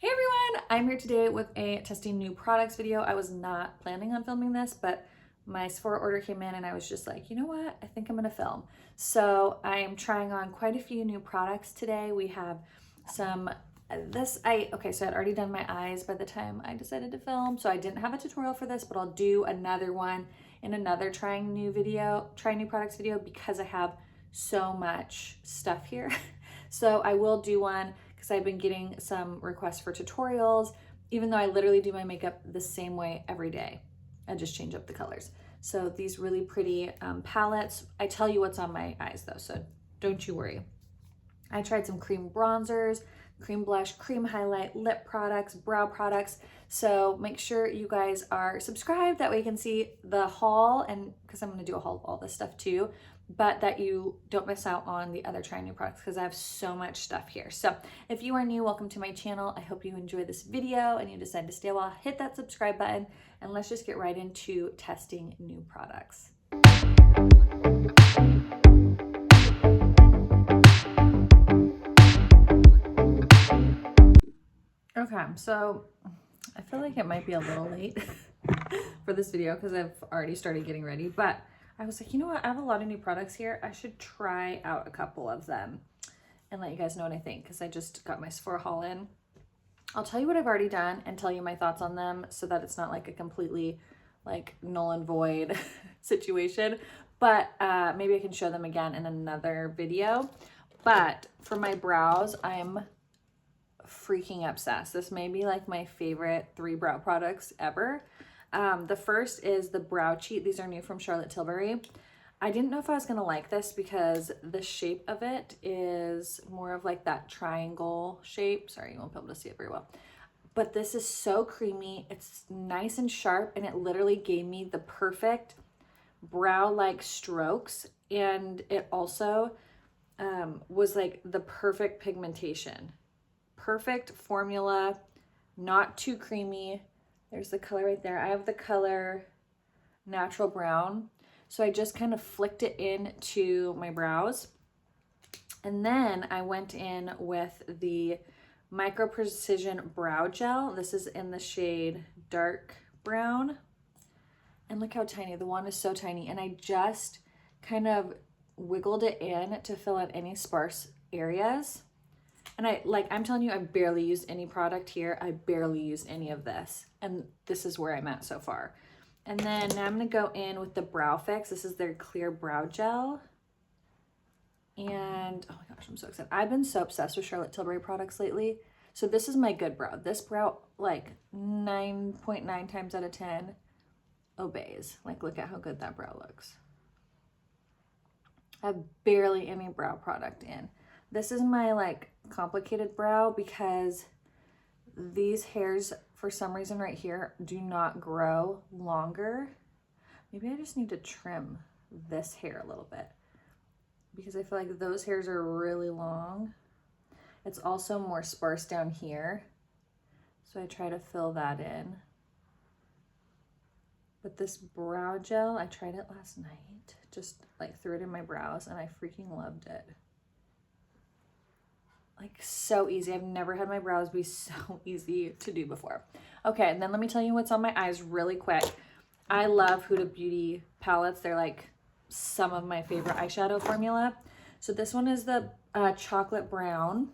Hey everyone, I'm here today with a testing new products video. I was not planning on filming this, but my Sephora order came in and I was just like, you know what? I think I'm gonna film. So I'm trying on quite a few new products today. We have some, so I'd already done my eyes by the time I decided to film. So I didn't have a tutorial for this, but I'll do another one in another trying new products video because I have so much stuff here. So I will do one because I've been getting some requests for tutorials, even though I literally do my makeup the same way every day. I just change up the colors. So these really pretty palettes. I tell you what's on my eyes though, so don't you worry. I tried some cream bronzers, cream blush, cream highlight, lip products, brow products. So make sure you guys are subscribed. That way you can see the haul, and because I'm gonna do a haul of all this stuff too, but that you don't miss out on the other trying new products because I have so much stuff here. So if you are new, welcome to my channel. I hope you enjoy this video and you decide to stay a while, hit that subscribe button, and let's just get right into testing new products. Okay, so I feel like it might be a little late for this video because I've already started getting ready, but I was like, you know what? I have a lot of new products here. I should try out a couple of them and let you guys know what I think because I just got my Sephora haul in. I'll tell you what I've already done and tell you my thoughts on them so that it's not like a completely like null and void situation, but maybe I can show them again in another video. But for my brows, I'm freaking obsessed. This may be like my favorite 3 brow products ever. The first is the Brow Cheat. These are new from Tilbury. I didn't know if I was gonna like this because the shape of it is more of like that triangle shape. Sorry, you won't be able to see it very well. But this is so creamy. It's nice and sharp, and it literally gave me the perfect brow-like strokes. And it also was like the perfect pigmentation. Perfect formula, not too creamy. There's the color right there. I have the color Natural Brown. So I just kind of flicked it into my brows. And then I went in with the Micro Precision Brow Gel. This is in the shade Dark Brown. And look how tiny. The wand is so tiny. And I just kind of wiggled it in to fill out any sparse areas. And I'm telling you, I barely used any product here. I barely used any of this. And this is where I'm at so far. And then now I'm gonna go in with the Brow Fix. This is their clear brow gel. And oh my gosh, I'm so excited. I've been so obsessed with Tilbury products lately. So this is my good brow. This brow, like 9.9 times out of 10 obeys. Like, look at how good that brow looks. I have barely any brow product in. This is my like complicated brow because these hairs for some reason right here do not grow longer. Maybe I just need to trim this hair a little bit because I feel like those hairs are really long. It's also more sparse down here. So I try to fill that in. But this brow gel, I tried it last night. Just like threw it in my brows and I freaking loved it. Like so easy. I've never had my brows be so easy to do before. Okay, and then let me tell you what's on my eyes really quick. I love Huda Beauty palettes. They're like some of my favorite eyeshadow formula. So this one is the chocolate brown.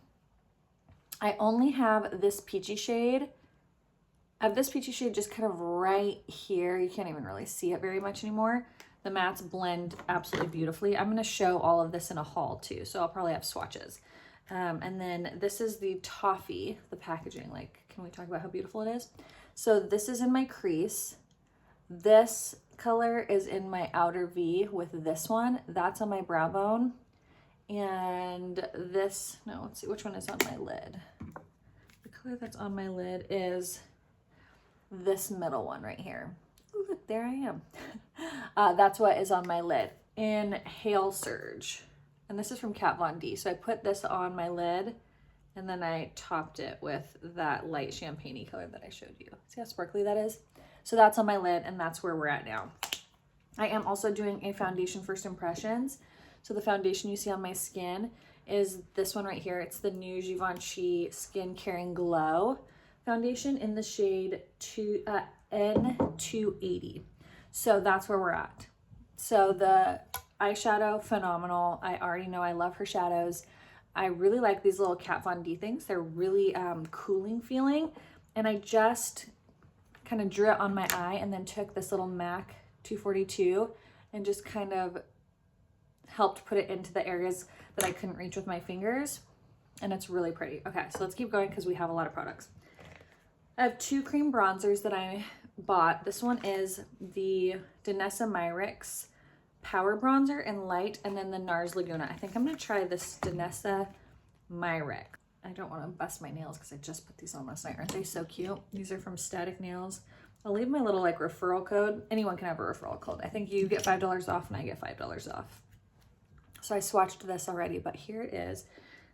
I only have this peachy shade. I have this peachy shade just kind of right here. You can't even really see it very much anymore. The mattes blend absolutely beautifully. I'm gonna show all of this in a haul too, so I'll probably have swatches. And then this is the toffee, the packaging. Like, can we talk about how beautiful it is? So this is in my crease. This color is in my outer V with this one. That's on my brow bone. And this, no, let's see, which one is on my lid? The color that's on my lid is this middle one right here. Ooh, look, there I am. That's what is on my lid in Hail Surge. And this is from Kat Von D. So I put this on my lid and then I topped it with that light champagne-y color that I showed you. See how sparkly that is? So that's on my lid and that's where we're at now. I am also doing a foundation first impressions. So the foundation you see on my skin is this one right here. It's the new Givenchy Skin Caring Glow. foundation in the shade N280. So that's where we're at. So the eyeshadow, phenomenal. I already know I love her shadows. I really like these little Kat Von D things. They're really cooling feeling. And I just kind of drew it on my eye and then took this little MAC 242 and just kind of helped put it into the areas that I couldn't reach with my fingers. And it's really pretty. Okay, so let's keep going because we have a lot of products. I have 2 cream bronzers that I bought. This one is the Danessa Myricks Power Bronzer in Light, and then the Nars Laguna. I think I'm gonna try this Danessa Myrick. I don't wanna bust my nails because I just put these on last night. Aren't they so cute? These are from Static Nails. I'll leave my little like referral code. Anyone can have a referral code. I think you get $5 off and I get $5 off. So I swatched this already, but here it is.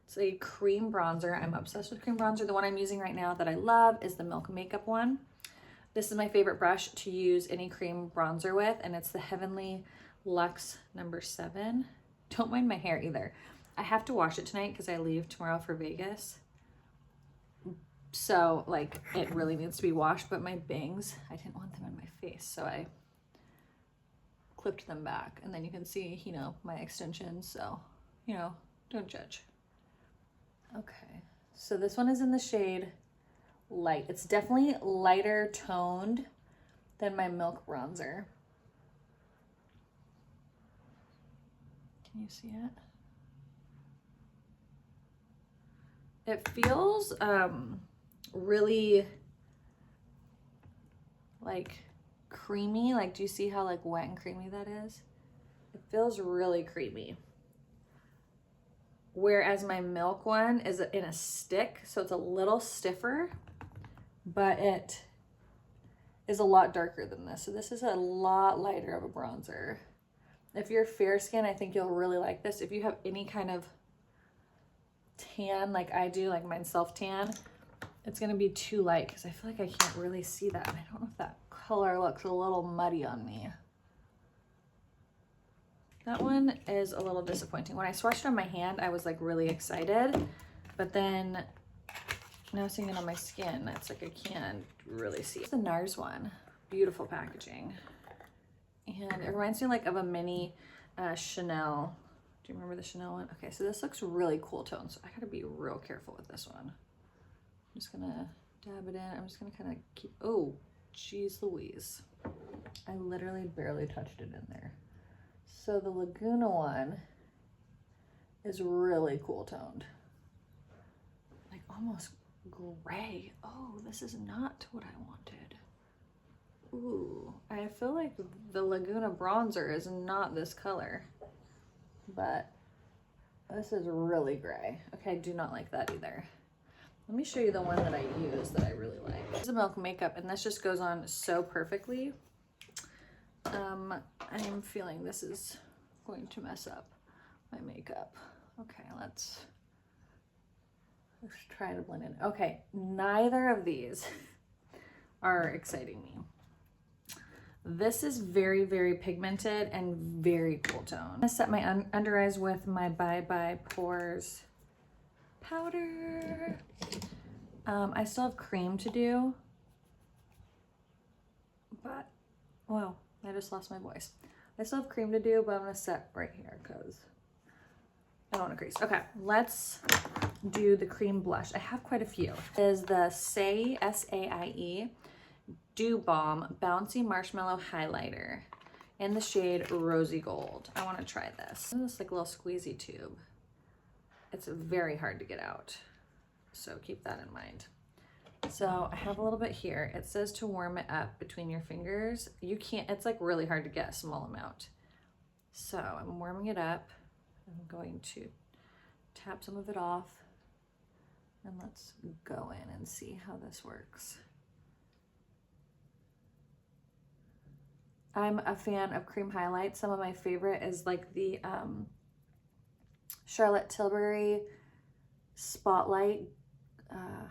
It's a cream bronzer. I'm obsessed with cream bronzer. The one I'm using right now that I love is the Milk Makeup one. This is my favorite brush to use any cream bronzer with, and it's the Heavenly Luxe number 7. Don't mind my hair either. I have to wash it tonight because I leave tomorrow for Vegas. So like it really needs to be washed, but my bangs, I didn't want them in my face. So I clipped them back, and then you can see, you know, my extensions. So, you know, don't judge. Okay, so this one is in the shade Light. It's definitely lighter toned than my Milk bronzer. Can you see it? It feels really like creamy. Like, do you see how like wet and creamy that is? It feels really creamy. Whereas my Milk one is in a stick, so it's a little stiffer, but it is a lot darker than this. So this is a lot lighter of a bronzer. If you're fair skin, I think you'll really like this. If you have any kind of tan like I do, like mine self tan, it's gonna be too light because I feel like I can't really see that. And I don't know if that color looks a little muddy on me. That one is a little disappointing. When I swatched on my hand, I was like really excited, but then now seeing it on my skin, it's like I can't really see. It's the Nars one. Beautiful packaging. And it reminds me like of a mini Chanel. Do you remember the Chanel one? Okay, so this looks really cool tone, so I gotta be real careful with this one. I'm just gonna dab it in. I'm just gonna kind of keep, oh, geez Louise. I literally barely touched it in there. So the Laguna one is really cool toned. Like almost gray. Oh, this is not what I wanted. Ooh, I feel like the Laguna bronzer is not this color, but this is really gray. Okay, I do not like that either. Let me show you the one that I use that I really like. This is a Milk Makeup, and this just goes on so perfectly. I'm feeling this is going to mess up my makeup. Okay, let's try to blend in. Okay, neither of these are exciting me. This is very, very pigmented and very cool tone. I'm gonna set my under eyes with my Bye Bye Pores powder. I still have cream to do, but, well, I just lost my voice. I still have cream to do, but I'm gonna set right here because I don't want to crease. Okay, let's do the cream blush. I have quite a few. This is the Saie, S-A-I-E, Dew Balm Bouncy Marshmallow Highlighter in the shade Rosy Gold. I want to try this. This is like a little squeezy tube. It's very hard to get out, so keep that in mind. So I have a little bit here. It says to warm it up between your fingers. You can't, it's like really hard to get a small amount. So I'm warming it up. I'm going to tap some of it off, and let's go in and see how this works. I'm a fan of cream highlights. Some of my favorite is like the Charlotte Tilbury Spotlight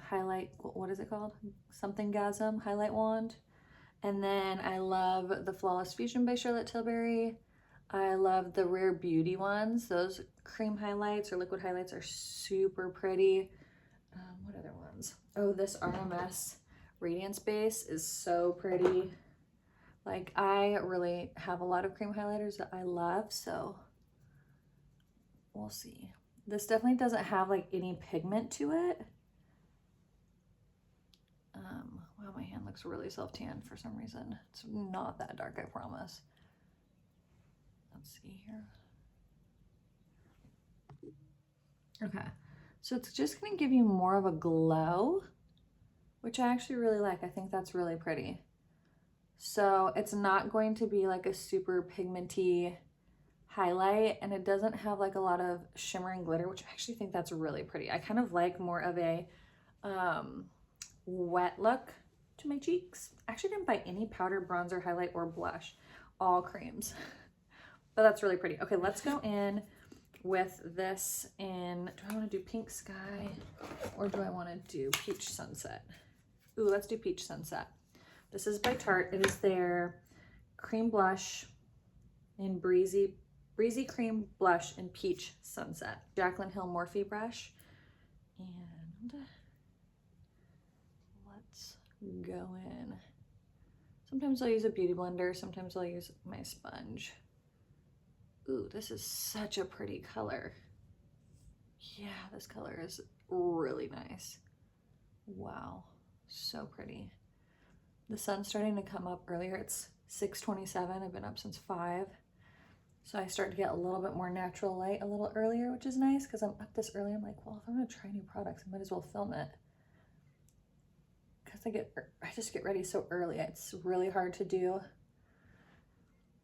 highlight, what is it called? Something Gasm highlight wand. And then I love the Flawless Fusion by Charlotte Tilbury. I love the Rare Beauty ones. Those cream highlights or liquid highlights are super pretty. What other ones? Oh, this RMS Radiance Base is so pretty. Like, I really have a lot of cream highlighters that I love, so we'll see. This definitely doesn't have like any pigment to it. Wow, my hand looks really self-tanned for some reason. It's not that dark, I promise. Let's see here. Okay, so it's just gonna give you more of a glow, which I actually really like. I think that's really pretty. So it's not going to be like a super pigmenty highlight, and it doesn't have like a lot of shimmer and glitter, which I actually think that's really pretty. I kind of like more of a wet look to my cheeks. I actually didn't buy any powder, bronzer, highlight, or blush, all creams, but that's really pretty. Okay, let's go in with this in, do I want to do Pink Sky or do I want to do Peach Sunset? Ooh, let's do Peach Sunset. This is by Tarte. It is their cream blush in Breezy Cream Blush in Peach Sunset. Jaclyn Hill Morphe brush. And let's go in. Sometimes I'll use a beauty blender. Sometimes I'll use my sponge. Ooh, this is such a pretty color. Yeah, this color is really nice. Wow, so pretty. The sun's starting to come up earlier. It's 6:27. I've been up since 5. So I start to get a little bit more natural light a little earlier, which is nice because I'm up this early. I'm like, well, if I'm gonna try new products, I might as well film it. Because I just get ready so early. It's really hard to do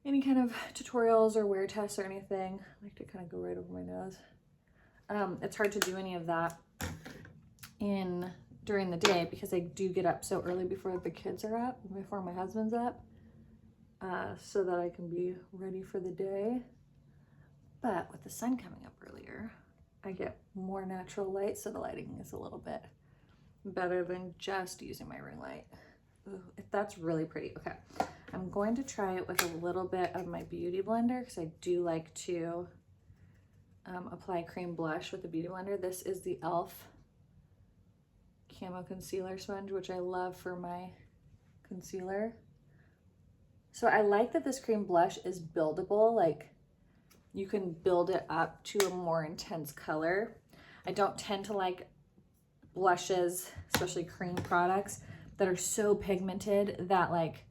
any kind of tutorials or wear tests or anything. I like to kind of go right over my nose. It's hard to do any of that during the day because I do get up so early before the kids are up, before my husband's up, so that I can be ready for the day. But with the sun coming up earlier, I get more natural light, so the lighting is a little bit better than just using my ring light. Ooh, that's really pretty. Okay, I'm going to try it with a little bit of my beauty blender because I do like to apply cream blush with the beauty blender. This is the e.l.f. Camo concealer sponge, which I love for my concealer. So I like that this cream blush is buildable. Like, you can build it up to a more intense color. I don't tend to like blushes, especially cream products, that are so pigmented that like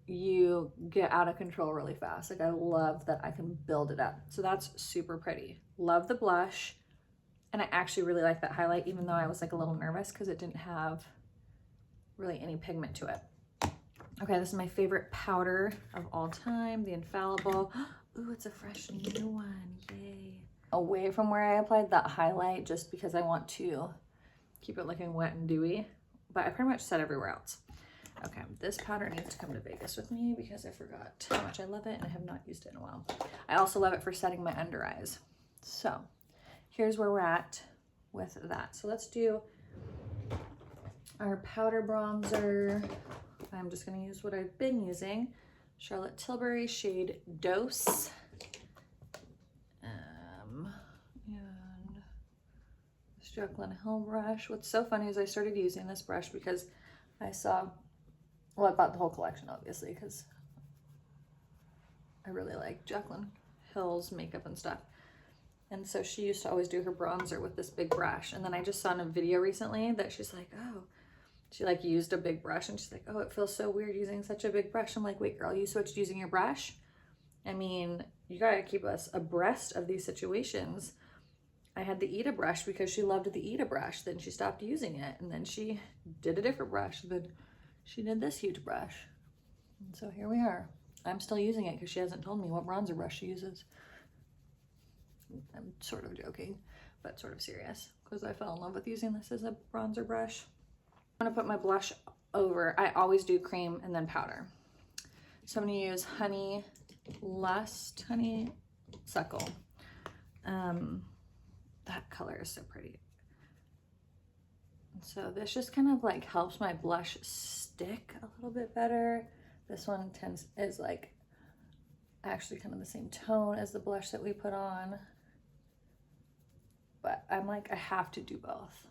you get out of control really fast. Like, I love that I can build it up. So that's super pretty. Love the blush. And I actually really like that highlight, even though I was like a little nervous because it didn't have really any pigment to it. Okay, this is my favorite powder of all time, the Infallible. Ooh, it's a fresh new one, yay. Away from where I applied that highlight just because I want to keep it looking wet and dewy, but I pretty much set everywhere else. Okay, this powder needs to come to Vegas with me because I forgot how much I love it and I have not used it in a while. I also love it for setting my under eyes. So here's where we're at with that. So let's do our powder bronzer. I'm just gonna use what I've been using. Charlotte Tilbury shade Dose. And this Jaclyn Hill brush. What's so funny is I started using this brush because I saw, well, I bought the whole collection obviously because I really like Jaclyn Hill's makeup and stuff. And so she used to always do her bronzer with this big brush. And then I just saw in a video recently that she's like, oh, she like used a big brush and she's like, oh, it feels so weird using such a big brush. I'm like, wait, girl, you switched using your brush? I mean, you gotta keep us abreast of these situations. I had the Ita brush because she loved the Ita brush. Then she stopped using it and then she did a different brush. Then she did this huge brush. And so here we are. I'm still using it because she hasn't told me what bronzer brush she uses. I'm sort of joking, but sort of serious because I fell in love with using this as a bronzer brush. I'm gonna put my blush over. I always do cream and then powder. So I'm gonna use Honey Lust, Honeysuckle. That color is so pretty. So this just kind of like helps my blush stick a little bit better. This one is like actually kind of the same tone as the blush that we put on. But I'm like, I have to do both.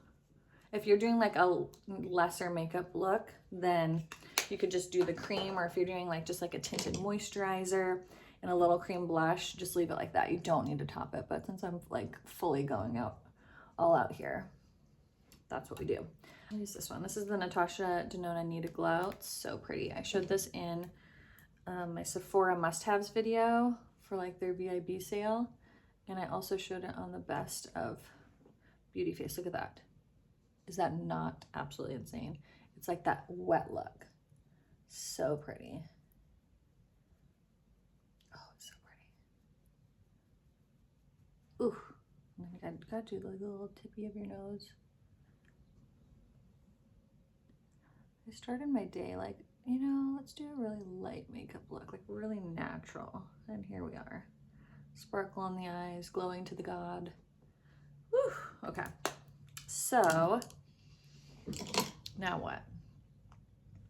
If you're doing like a lesser makeup look, then you could just do the cream, or if you're doing like just like a tinted moisturizer and a little cream blush, just leave it like that. You don't need to top it, but since I'm like fully going out all out here, that's what we do. I'll use this one. This is the Natasha Denona Need a Glow. It's so pretty. I showed this in my Sephora must-haves video for like their VIB sale, and I also showed it on the best of Beauty Face. Look at that. Is that not absolutely insane? It's like that wet look. So pretty. Oh, it's so pretty. Ooh, I gotta do like the little tippy of your nose. I started my day like, you know, let's do a really light makeup look, like really natural. And here we are. Sparkle on the eyes, glowing to the god. Whew, okay. So, now what?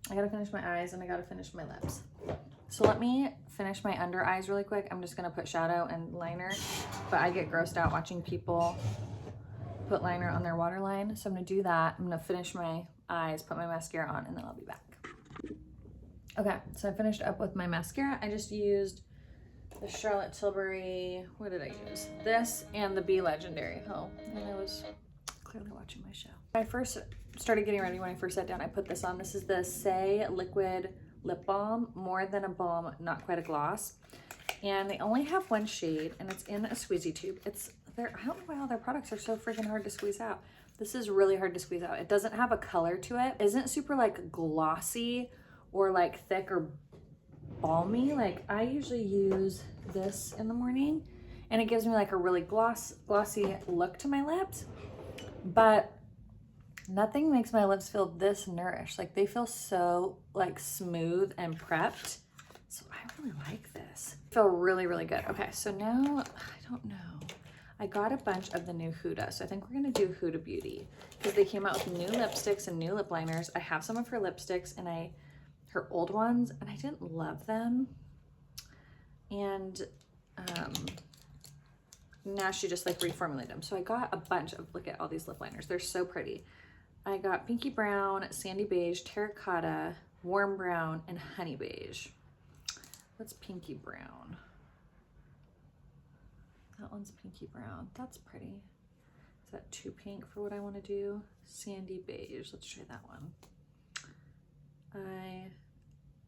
I gotta finish my eyes and I gotta finish my lips. So let me finish my under eyes really quick. I'm just gonna put shadow and liner, but I get grossed out watching people put liner on their waterline. So I'm gonna do that. I'm gonna finish my eyes, put my mascara on, and then I'll be back. Okay, so I finished up with my mascara. I just used the Charlotte Tilbury, what did I use? This and the Be Legendary. Oh, and I was clearly watching my show. When I first started getting ready, when I first sat down, I put this on. This is the Saie Liquid Lip Balm, more than a balm, not quite a gloss. And they only have one shade, and it's in a squeezy tube. I don't know why all their products are so freaking hard to squeeze out. This is really hard to squeeze out. It doesn't have a color to it. It isn't super like glossy or like thick or balmy. Like I usually use this in the morning and it gives me like a really glossy look to my lips, but nothing makes my lips feel this nourished. Like they feel so like smooth and prepped. So I really like this. I feel really, really good. Okay, so now, I don't know. I got a bunch of the new Huda. So I think we're gonna do Huda Beauty because they came out with new lipsticks and new lip liners. I have some of her lipsticks and her old ones, and I didn't love them. And now she just like reformulated them. So I got a bunch of, look at all these lip liners. They're so pretty. I got Pinky Brown, Sandy Beige, Terracotta, Warm Brown, and Honey Beige. What's Pinky Brown? That one's Pinky Brown. That's pretty. Is that too pink for what I want to do? Sandy Beige. Let's try that one.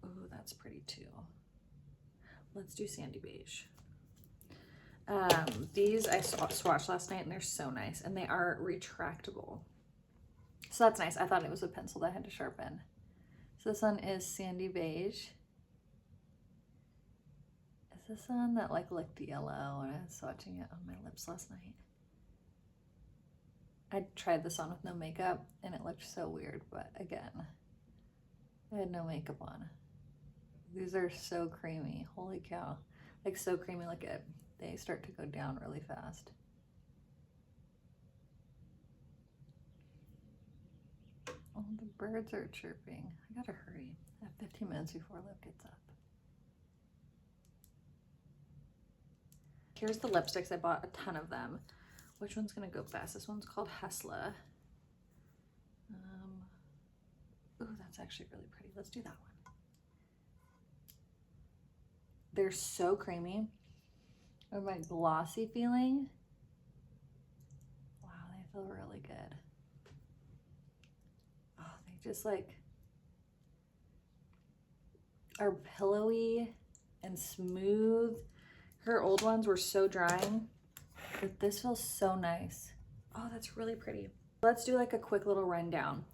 Oh, that's pretty too. Let's do Sandy Beige. These I swatched last night and they're so nice, and they are retractable. So that's nice. I thought it was a pencil that I had to sharpen. So this one is Sandy Beige. Is this one that like looked yellow when I was swatching it on my lips last night? I tried this on with no makeup and it looked so weird, but again, I had no makeup on. These are so creamy. Holy cow. Like so creamy. Look at, they start to go down really fast. Oh, the birds are chirping. I gotta hurry. I have 15 minutes before Lip gets up. Here's the lipsticks. I bought a ton of them. Which one's gonna go best? This one's called Hustla. Ooh, that's actually really pretty. Let's do that one. They're so creamy. They're like glossy feeling. Wow, they feel really good. Oh, they just like are pillowy and smooth. Her old ones were so drying, but this feels so nice. Oh, that's really pretty. Let's do like a quick little rundown.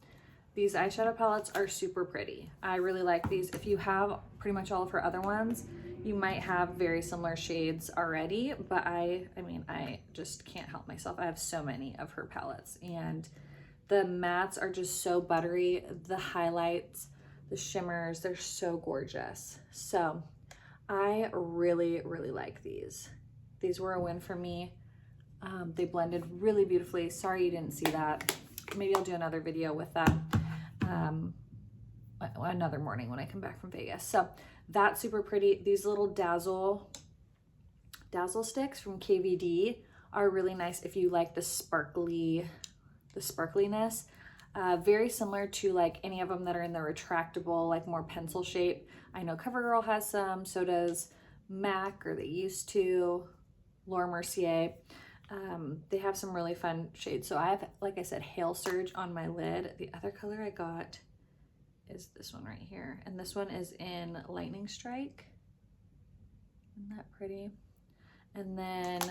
These eyeshadow palettes are super pretty. I really like these. If you have pretty much all of her other ones, you might have very similar shades already, but I mean, I just can't help myself. I have so many of her palettes, and the mattes are just so buttery. The highlights, the shimmers, they're so gorgeous. So I really, really like these. These were a win for me. They blended really beautifully. Sorry you didn't see that. Maybe I'll do another video with that another morning when I come back from Vegas. So that's super pretty. These little Dazzle sticks from KVD are really nice if you like the sparkliness. Very similar to like any of them that are in the retractable, like more pencil shape. I know CoverGirl has some, so does MAC, or they used to, Laura Mercier. They have some really fun shades. So I have, like I said, Hail Surge on my lid. The other color I got is this one right here. And this one is in Lightning Strike. Isn't that pretty? And then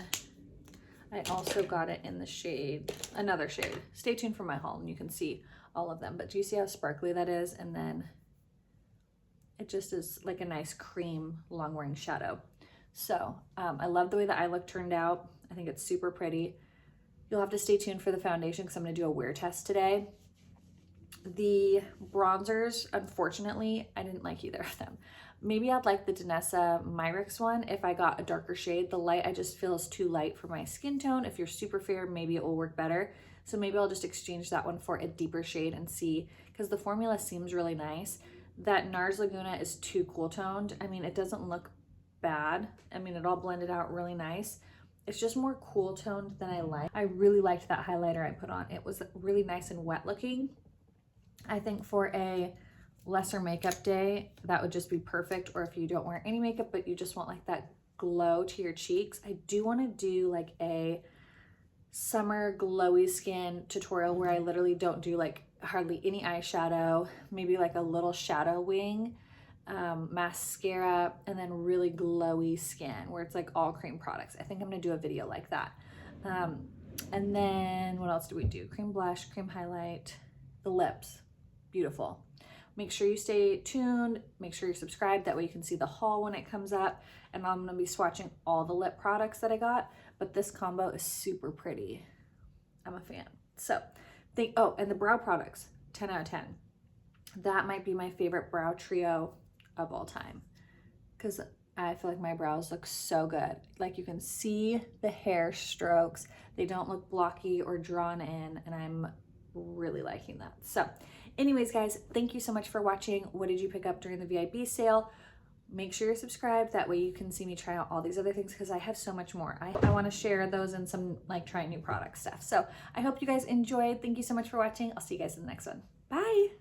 I also got it in the shade, another shade. Stay tuned for my haul and you can see all of them. But do you see how sparkly that is? And then it just is like a nice cream long wearing shadow. So I love the way the eye look turned out. I think it's super pretty. You'll have to stay tuned for the foundation because I'm gonna do a wear test today. The bronzers, unfortunately, I didn't like either of them. Maybe I'd like the Danessa Myrix one if I got a darker shade. The light I just feel is too light for my skin tone. If you're super fair, maybe it will work better. So maybe I'll just exchange that one for a deeper shade and see, because the formula seems really nice. That Nars Laguna is too cool toned. I mean, it doesn't look bad. I mean, it all blended out really nice. It's just more cool toned than I like. I really liked that highlighter I put on. It was really nice and wet looking. I think for a lesser makeup day, that would just be perfect. Or if you don't wear any makeup, but you just want like that glow to your cheeks. I do want to do like a summer glowy skin tutorial where I literally don't do like hardly any eyeshadow, maybe like a little shadow wing, mascara, and then really glowy skin where it's like all cream products. I think I'm gonna do a video like that. And then what else do we do? Cream blush, cream highlight, the lips, beautiful. Make sure you stay tuned, make sure you're subscribed, that way you can see the haul when it comes up. And I'm gonna be swatching all the lip products that I got, but this combo is super pretty. I'm a fan. So, oh, and the brow products, 10 out of 10. That might be my favorite brow trio of all time, because I feel like my brows look so good. Like you can see the hair strokes, they don't look blocky or drawn in, and I'm really liking that. So anyways, guys, thank you so much for watching. What did you pick up during the VIP sale? Make sure you're subscribed. That way you can see me try out all these other things, because I have so much more. I want to share those and some like trying new product stuff. So I hope you guys enjoyed. Thank you so much for watching. I'll see you guys in the next one. Bye.